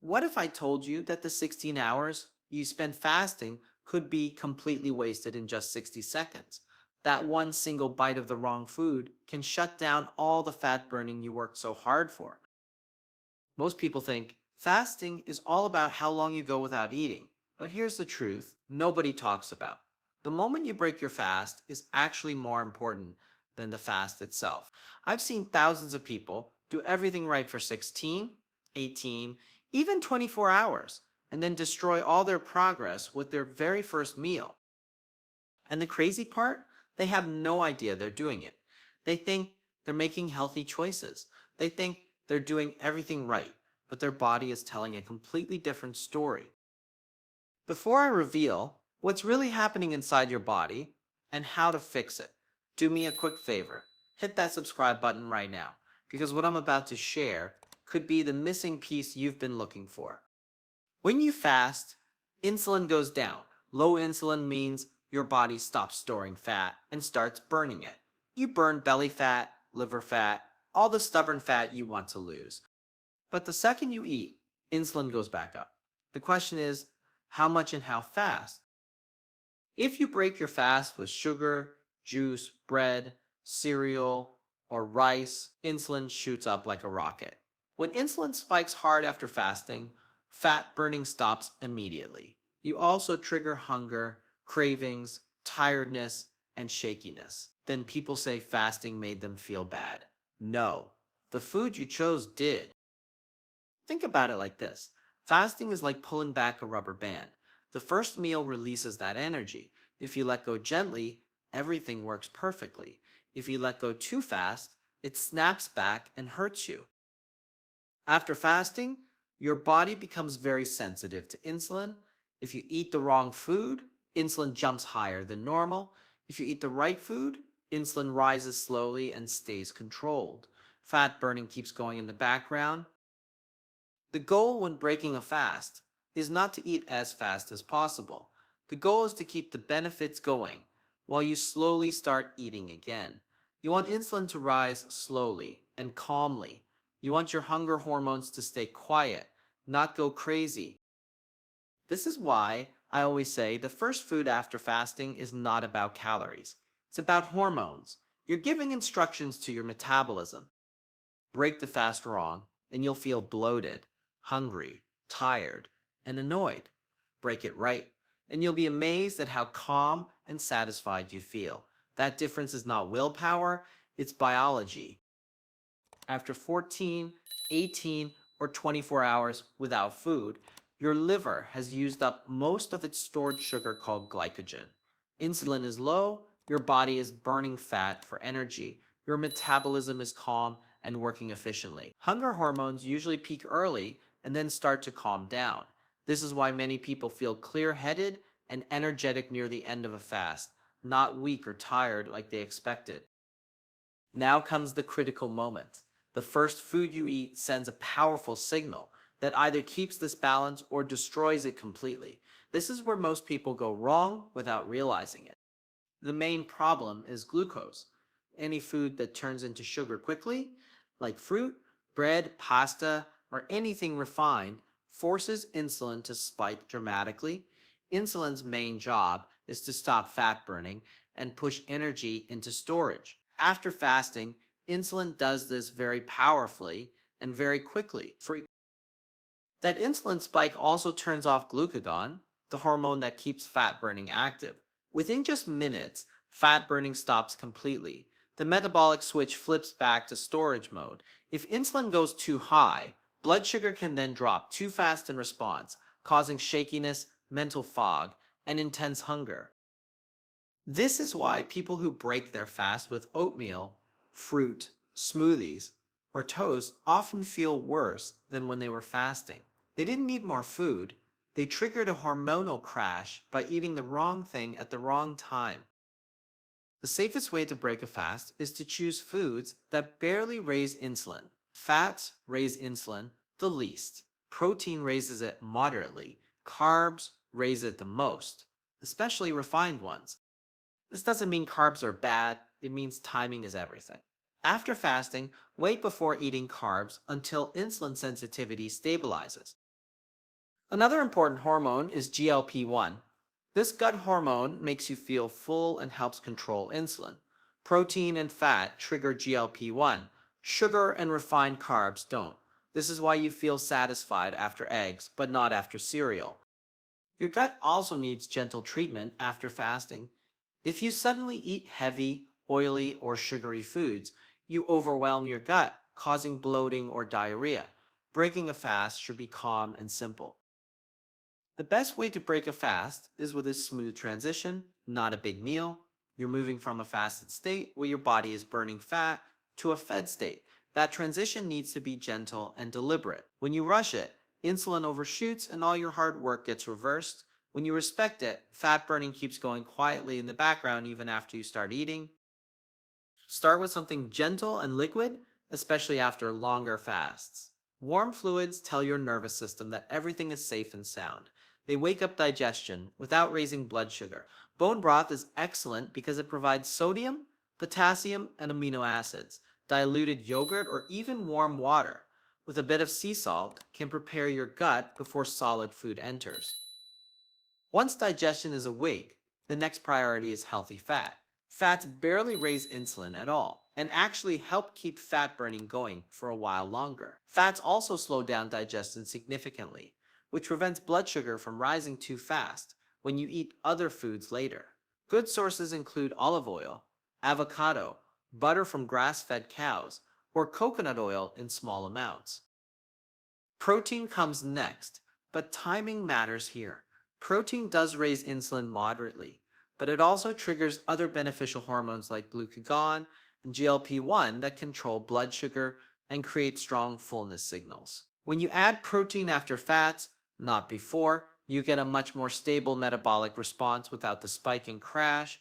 What if I told you that the 16 hours you spend fasting could be completely wasted in just 60 seconds? That one single bite of the wrong food can shut down all the fat burning you worked so hard for. Most people think fasting is all about how long you go without eating. But here's the truth nobody talks about. The moment you break your fast is actually more important than the fast itself. I've seen thousands of people do everything right for 16, 18, even 24 hours, and then destroy all their progress with their very first meal. And the crazy part? They have no idea they're doing it. They think they're making healthy choices. They think they're doing everything right, but their body is telling a completely different story. Before I reveal what's really happening inside your body and how to fix it, do me a quick favor. Hit that subscribe button right now, because what I'm about to share could be the missing piece you've been looking for. When you fast, insulin goes down. Low insulin means your body stops storing fat and starts burning it. You burn belly fat, liver fat, all the stubborn fat you want to lose. But the second you eat, insulin goes back up. The question is, how much and how fast? If you break your fast with sugar, juice, bread, cereal, or rice, insulin shoots up like a rocket. When insulin spikes hard after fasting, fat burning stops immediately. You also trigger hunger, cravings, tiredness, and shakiness. Then people say fasting made them feel bad. No, the food you chose did. Think about it like this. Fasting is like pulling back a rubber band. The first meal releases that energy. If you let go gently, everything works perfectly. If you let go too fast, it snaps back and hurts you. After fasting, your body becomes very sensitive to insulin. If you eat the wrong food, insulin jumps higher than normal. If you eat the right food, insulin rises slowly and stays controlled. Fat burning keeps going in the background. The goal when breaking a fast is not to eat as fast as possible. The goal is to keep the benefits going while you slowly start eating again. You want insulin to rise slowly and calmly. You want your hunger hormones to stay quiet, not go crazy. This is why I always say the first food after fasting is not about calories. It's about hormones. You're giving instructions to your metabolism. Break the fast wrong, and you'll feel bloated, hungry, tired, and annoyed. Break it right, and you'll be amazed at how calm and satisfied you feel. That difference is not willpower, it's biology. After 14, 18, or 24 hours without food, your liver has used up most of its stored sugar called glycogen. Insulin is low, your body is burning fat for energy, your metabolism is calm and working efficiently. Hunger hormones usually peak early and then start to calm down. This is why many people feel clear headed and energetic near the end of a fast, not weak or tired like they expected. Now comes the critical moment. The first food you eat sends a powerful signal that either keeps this balance or destroys it completely. This is where most people go wrong without realizing it. The main problem is glucose. Any food that turns into sugar quickly, like fruit, bread, pasta, or anything refined, forces insulin to spike dramatically. Insulin's main job is to stop fat burning and push energy into storage. After fasting, insulin does this very powerfully and very quickly. That insulin spike also turns off glucagon, the hormone that keeps fat burning active. Within just minutes, fat burning stops completely. The metabolic switch flips back to storage mode. If insulin goes too high, blood sugar can then drop too fast in response, causing shakiness, mental fog, and intense hunger. This is why people who break their fast with oatmeal, fruit, smoothies, or toast often feel worse than when they were fasting. They didn't need more food, they triggered a hormonal crash by eating the wrong thing at the wrong time. The safest way to break a fast is to choose foods that barely raise insulin. Fats raise insulin the least. Protein raises it moderately. Carbs raise it the most, especially refined ones. This doesn't mean carbs are bad, it means timing is everything. After fasting, wait before eating carbs until insulin sensitivity stabilizes. Another important hormone is GLP-1. This gut hormone makes you feel full and helps control insulin. Protein and fat trigger GLP-1. Sugar and refined carbs don't. This is why you feel satisfied after eggs, but not after cereal. Your gut also needs gentle treatment after fasting. If you suddenly eat heavy, oily, or sugary foods, you overwhelm your gut, causing bloating or diarrhea. Breaking a fast should be calm and simple. The best way to break a fast is with a smooth transition, not a big meal. You're moving from a fasted state where your body is burning fat to a fed state. That transition needs to be gentle and deliberate. When you rush it, insulin overshoots and all your hard work gets reversed. When you respect it, fat burning keeps going quietly in the background even after you start eating. Start with something gentle and liquid, especially after longer fasts. Warm fluids tell your nervous system that everything is safe and sound. They wake up digestion without raising blood sugar. Bone broth is excellent because it provides sodium, potassium, and amino acids. Diluted yogurt or even warm water with a bit of sea salt can prepare your gut before solid food enters. Once digestion is awake, the next priority is healthy fat. Fats barely raise insulin at all and actually help keep fat burning going for a while longer. Fats also slow down digestion significantly, which prevents blood sugar from rising too fast when you eat other foods later. Good sources include olive oil, avocado, butter from grass fed cows, or coconut oil in small amounts. Protein comes next, but timing matters here. Protein does raise insulin moderately, but it also triggers other beneficial hormones like glucagon and GLP-1 that control blood sugar and create strong fullness signals. When you add protein after fats, not before, you get a much more stable metabolic response without the spike and crash.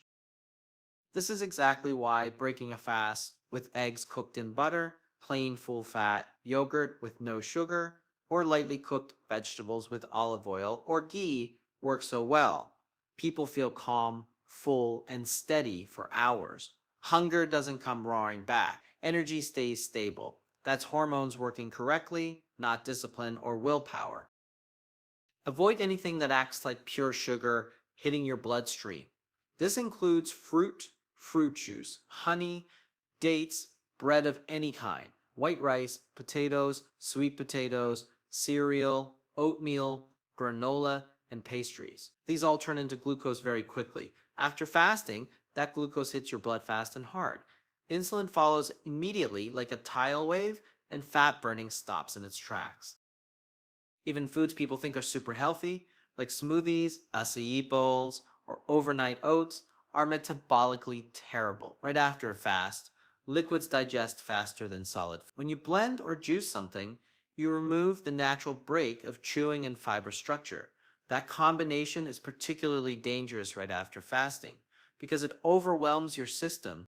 This is exactly why breaking a fast with eggs cooked in butter, plain full fat yogurt with no sugar, or lightly cooked vegetables with olive oil or ghee works so well. People feel calm, full, and steady for hours. Hunger doesn't come roaring back. Energy stays stable. That's hormones working correctly, not discipline or willpower. Avoid anything that acts like pure sugar hitting your bloodstream. This includes fruit juice, honey, dates, bread of any kind, white rice, potatoes, sweet potatoes, cereal, oatmeal, granola, and pastries. These all turn into glucose very quickly. After fasting, that glucose hits your blood fast and hard. Insulin follows immediately like a tidal wave, and fat burning stops in its tracks. Even foods people think are super healthy, like smoothies, acai bowls, or overnight oats, are metabolically terrible. Right after a fast, liquids digest faster than solid. When you blend or juice something, you remove the natural break of chewing and fiber structure. That combination is particularly dangerous right after fasting because it overwhelms your system.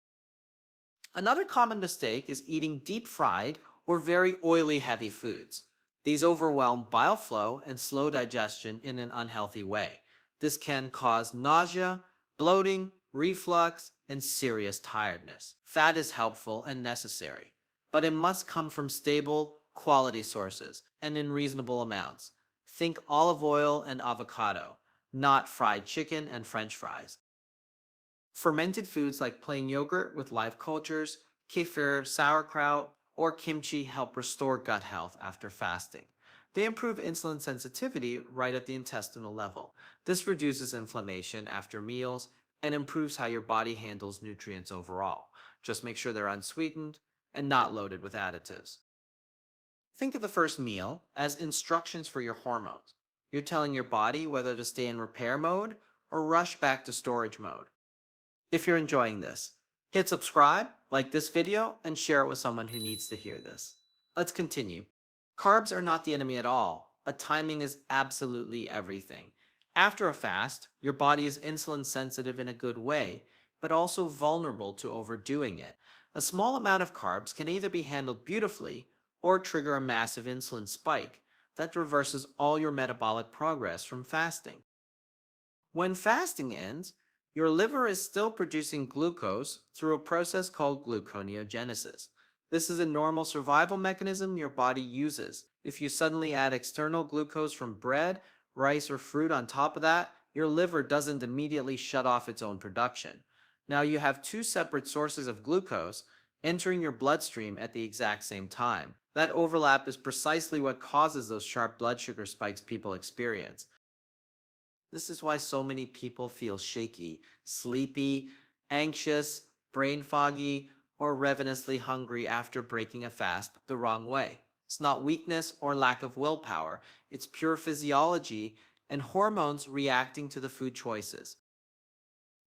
Another common mistake is eating deep fried or very oily heavy foods. These overwhelm bile flow and slow digestion in an unhealthy way. This can cause nausea, bloating, reflux, and serious tiredness. Fat is helpful and necessary, but it must come from stable, quality sources and in reasonable amounts. Think olive oil and avocado, not fried chicken and french fries. Fermented foods like plain yogurt with live cultures, kefir, sauerkraut, or kimchi help restore gut health after fasting. They improve insulin sensitivity right at the intestinal level. This reduces inflammation after meals and improves how your body handles nutrients overall. Just make sure they're unsweetened and not loaded with additives. Think of the first meal as instructions for your hormones. You're telling your body whether to stay in repair mode or rush back to storage mode. If you're enjoying this, hit subscribe, like this video, and share it with someone who needs to hear this. Let's continue. Carbs are not the enemy at all, but timing is absolutely everything. After a fast, your body is insulin sensitive in a good way, but also vulnerable to overdoing it. A small amount of carbs can either be handled beautifully or trigger a massive insulin spike that reverses all your metabolic progress from fasting. When fasting ends, your liver is still producing glucose through a process called gluconeogenesis. This is a normal survival mechanism your body uses. If you suddenly add external glucose from bread, rice, or fruit on top of that, your liver doesn't immediately shut off its own production. Now you have two separate sources of glucose entering your bloodstream at the exact same time. That overlap is precisely what causes those sharp blood sugar spikes people experience. This is why so many people feel shaky, sleepy, anxious, brain foggy, or ravenously hungry after breaking a fast the wrong way. It's not weakness or lack of willpower, it's pure physiology and hormones reacting to the food choices.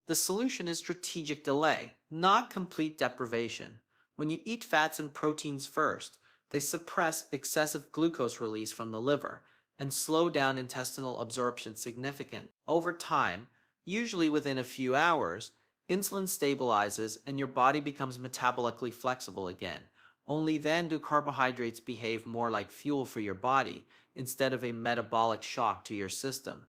The solution is strategic delay, not complete deprivation. When you eat fats and proteins first, they suppress excessive glucose release from the liver and slow down intestinal absorption significantly. Over time, usually within a few hours, insulin stabilizes and your body becomes metabolically flexible again. Only then do carbohydrates behave more like fuel for your body instead of a metabolic shock to your system.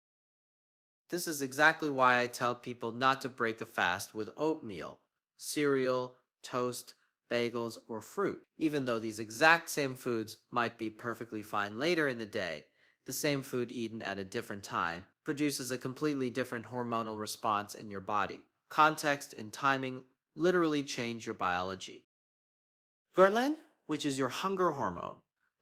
This is exactly why I tell people not to break a fast with oatmeal, cereal, toast, bagels, or fruit. Even though these exact same foods might be perfectly fine later in the day, the same food eaten at a different time produces a completely different hormonal response in your body. Context and timing literally change your biology. Ghrelin, which is your hunger hormone,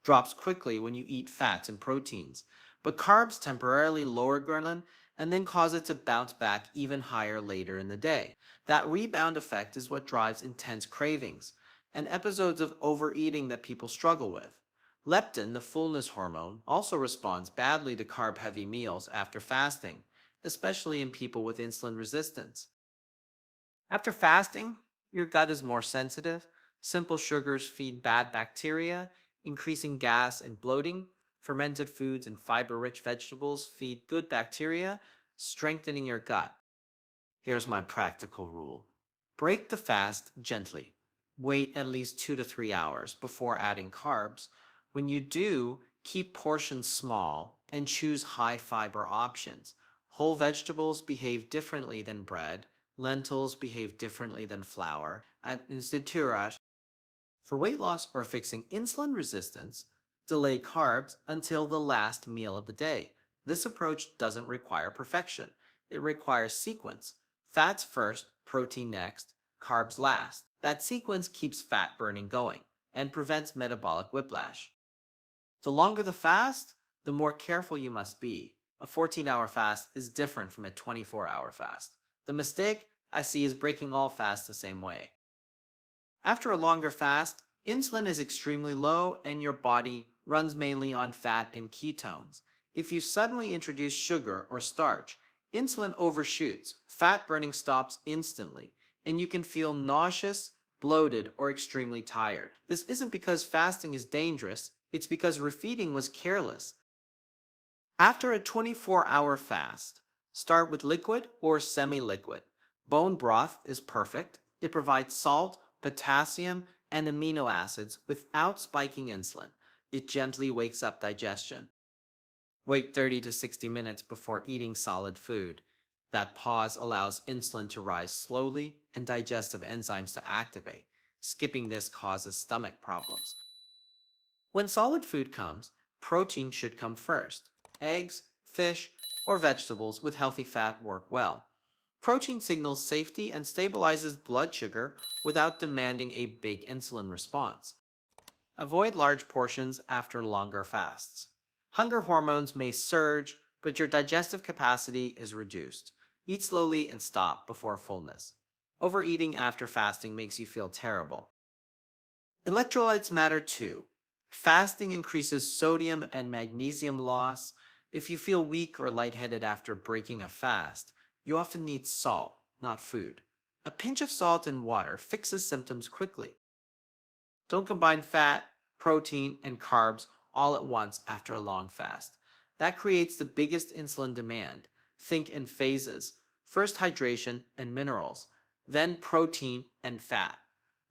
drops quickly when you eat fats and proteins, but carbs temporarily lower ghrelin and then cause it to bounce back even higher later in the day. That rebound effect is what drives intense cravings and episodes of overeating that people struggle with. Leptin, the fullness hormone, also responds badly to carb heavy meals after fasting, especially in people with insulin resistance. After fasting, your gut is more sensitive. Simple sugars feed bad bacteria, increasing gas and bloating. Fermented foods and fiber rich vegetables feed good bacteria, strengthening your gut. Here's my practical rule: break the fast gently. Wait at least 2 to 3 hours before adding carbs. When you do, keep portions small and choose high fiber options. Whole vegetables behave differently than bread, lentils behave differently than flour, and etc. For weight loss or fixing insulin resistance, delay carbs until the last meal of the day. This approach doesn't require perfection, it requires sequence. Fats first, protein next, carbs last. That sequence keeps fat burning going and prevents metabolic whiplash. The longer the fast, the more careful you must be. A 14-hour fast is different from a 24-hour fast. The mistake I see is breaking all fasts the same way. After a longer fast, insulin is extremely low and your body runs mainly on fat and ketones. If you suddenly introduce sugar or starch, insulin overshoots, fat burning stops instantly, and you can feel nauseous, bloated, or extremely tired. This isn't because fasting is dangerous, it's because refeeding was careless. After a 24-hour fast, start with liquid or semi-liquid. Bone broth is perfect. It provides salt, potassium, and amino acids without spiking insulin. It gently wakes up digestion. Wait 30 to 60 minutes before eating solid food. That pause allows insulin to rise slowly and digestive enzymes to activate. Skipping this causes stomach problems. When solid food comes, protein should come first. Eggs, fish, or vegetables with healthy fat work well. Protein signals safety and stabilizes blood sugar without demanding a big insulin response. Avoid large portions after longer fasts. Hunger hormones may surge, but your digestive capacity is reduced. Eat slowly and stop before fullness. Overeating after fasting makes you feel terrible. Electrolytes matter too. Fasting increases sodium and magnesium loss. If you feel weak or lightheaded after breaking a fast, you often need salt, not food. A pinch of salt in water fixes symptoms quickly. Don't combine fat, protein, and carbs all at once after a long fast. That creates the biggest insulin demand. Think in phases: first hydration and minerals, then protein and fat,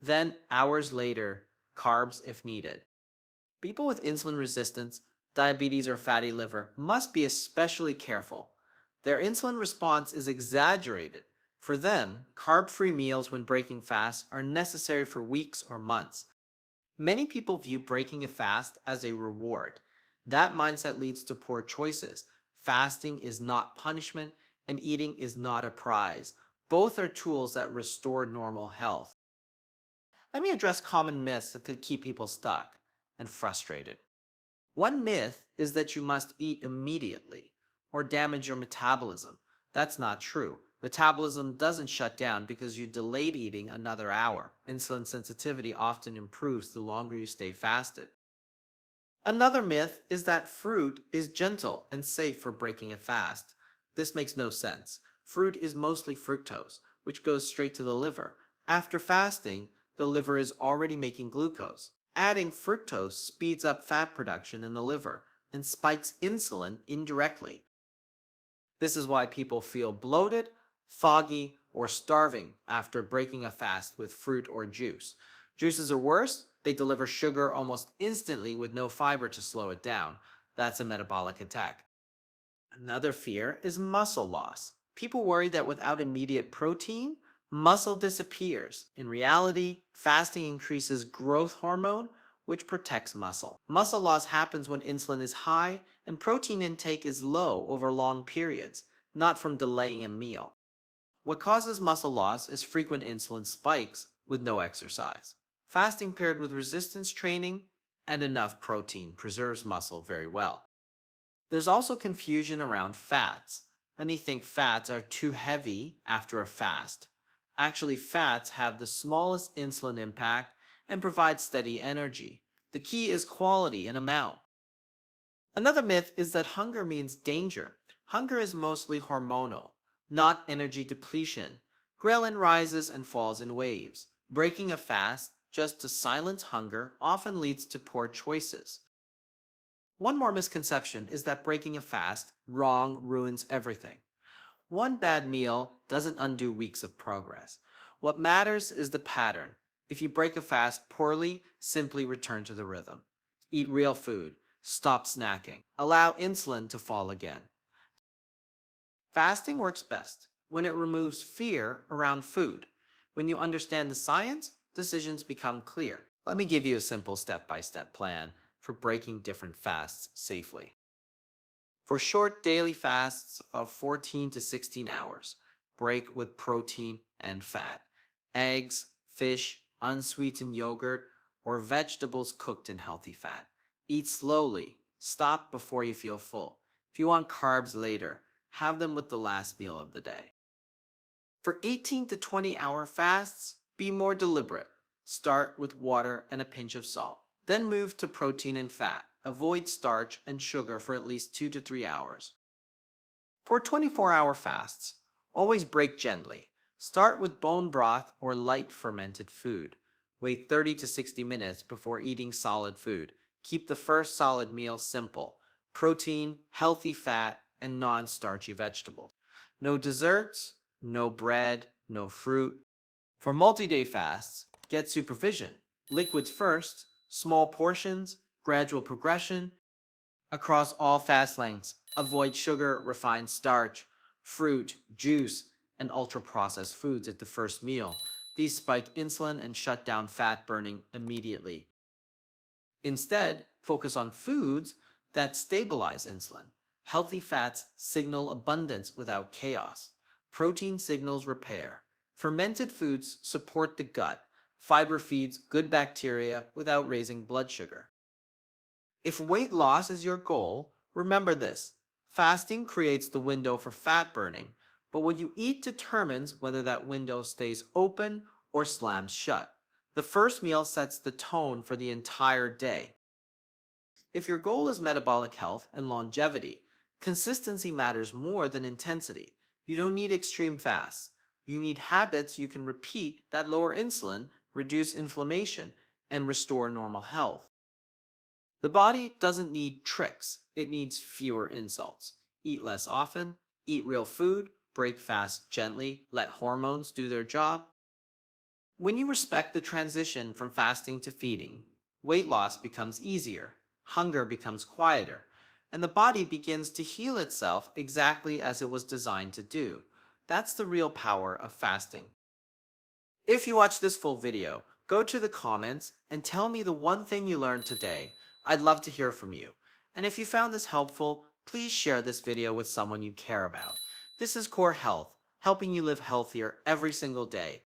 then hours later, carbs if needed. People with insulin resistance, diabetes, or fatty liver must be especially careful. Their insulin response is exaggerated. For them, carb free meals when breaking fasts are necessary for weeks or months. Many people view breaking a fast as a reward. That mindset leads to poor choices. Fasting is not punishment, and eating is not a prize. Both are tools that restore normal health. Let me address common myths that could keep people stuck and frustrated. One myth is that you must eat immediately or damage your metabolism. That's not true. Metabolism doesn't shut down because you delayed eating another hour. Insulin sensitivity often improves the longer you stay fasted. Another myth is that fruit is gentle and safe for breaking a fast. This makes no sense. Fruit is mostly fructose, which goes straight to the liver. After fasting, the liver is already making glucose. Adding fructose speeds up fat production in the liver and spikes insulin indirectly. This is why people feel bloated, foggy, or starving after breaking a fast with fruit or juice. Juices are worse, they deliver sugar almost instantly with no fiber to slow it down. That's a metabolic attack. Another fear is muscle loss. People worry that without immediate protein, muscle disappears. In reality, fasting increases growth hormone, which protects muscle. Muscle loss happens when insulin is high and protein intake is low over long periods, not from delaying a meal. What causes muscle loss is frequent insulin spikes with no exercise. Fasting paired with resistance training and enough protein preserves muscle very well. There's also confusion around fats. Many think fats are too heavy after a fast. Actually, fats have the smallest insulin impact and provide steady energy. The key is quality and amount. Another myth is that hunger means danger. Hunger is mostly hormonal, not energy depletion. Ghrelin rises and falls in waves. Breaking a fast just to silence hunger often leads to poor choices. One more misconception is that breaking a fast wrong ruins everything. One bad meal doesn't undo weeks of progress. What matters is the pattern. If you break a fast poorly, simply return to the rhythm. Eat real food. Stop snacking. Allow insulin to fall again. Fasting works best when it removes fear around food. When you understand the science, decisions become clear. Let me give you a simple step-by-step plan for breaking different fasts safely. For short daily fasts of 14 to 16 hours, break with protein and fat. Eggs, fish, unsweetened yogurt, or vegetables cooked in healthy fat. Eat slowly. Stop before you feel full. If you want carbs later, have them with the last meal of the day. For 18 to 20-hour fasts, be more deliberate. Start with water and a pinch of salt. Then move to protein and fat. Avoid starch and sugar for at least 2 to 3 hours. For 24-hour fasts, always break gently. Start with bone broth or light fermented food. Wait 30 to 60 minutes before eating solid food. Keep the first solid meal simple. Protein, healthy fat, and non-starchy vegetables. No desserts, no bread, no fruit. For multi-day fasts, get supervision. Liquids first, small portions, gradual progression. Across all fast lengths, avoid sugar, refined starch, fruit, juice, and ultra-processed foods at the first meal. These spike insulin and shut down fat burning immediately. Instead, focus on foods that stabilize insulin. Healthy fats signal abundance without chaos. Protein signals repair. Fermented foods support the gut. Fiber feeds good bacteria without raising blood sugar. If weight loss is your goal, remember this. Fasting creates the window for fat burning, but what you eat determines whether that window stays open or slams shut. The first meal sets the tone for the entire day. If your goal is metabolic health and longevity, consistency matters more than intensity. You don't need extreme fasts. You need habits you can repeat that lower insulin, reduce inflammation, and restore normal health. The body doesn't need tricks, it needs fewer insults. Eat less often, eat real food, break fast gently, let hormones do their job. When you respect the transition from fasting to feeding, weight loss becomes easier, hunger becomes quieter, and the body begins to heal itself exactly as it was designed to do. That's the real power of fasting. If you watch this full video, Go to the comments and tell me the one thing you learned today. I'd love to hear from you. And if you found this helpful, please share this video with someone you care about. This is Core Health, helping you live healthier every single day.